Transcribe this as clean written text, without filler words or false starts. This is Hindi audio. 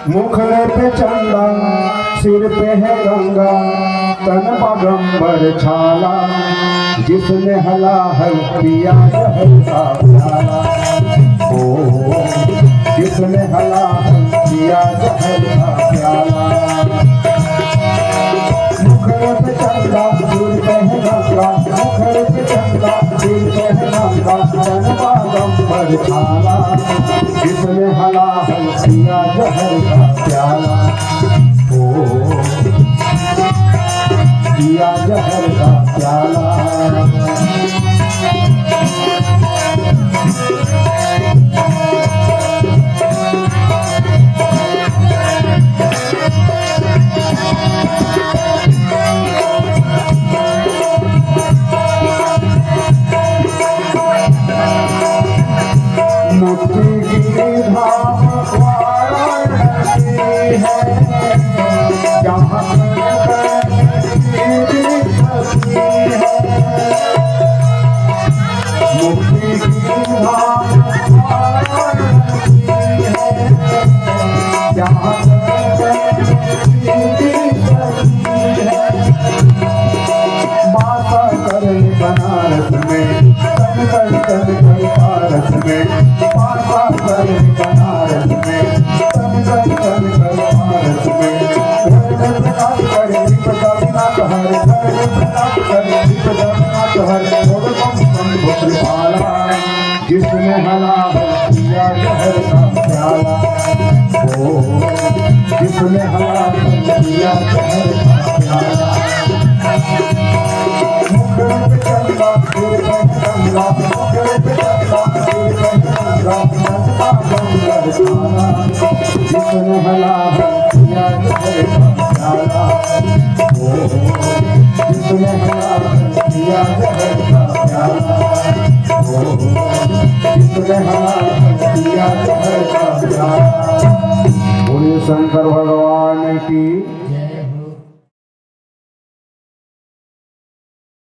मुखड़े पे चंदा, सिर पे है गंगा, तन पैगंबर छाला, जिसने हला हल पिया जहर का प्याला। ओ जिसने हला हल पिया जहर का प्याला। मुखड़े पे चंदा, सिर पे है गंगा, मुखड़े पे चंदा, सिर पे है गंगा, तन पैगंबर छाला, जिसने हला हल पिया जहर का प्याला। ओ पिया जहर का प्याला। मुट्ठी की धाम वाराणसी है, जहाँ मुक्ति की धाम वाराणसी है, जहाँ माता करन बनारस में, तन तन तन पारस में, माता करन बनारस में, तन तन तन पारस में, जिसने हला पिया जहर का प्याला। ओ जिसने हला पिया जहर का प्याला। मुखड़े पे चंदा, सिर पे गंगा, मुखड़े पे चंदा, सिर पे गंगा, तन पैगंबर छाला, जिसने हला पिया जहर का प्याला। ओ जिसने हला पिया जहर का प्याला। ओ जिसने हला पिया जहर का प्याला। बोलिए शंकर भगवान की।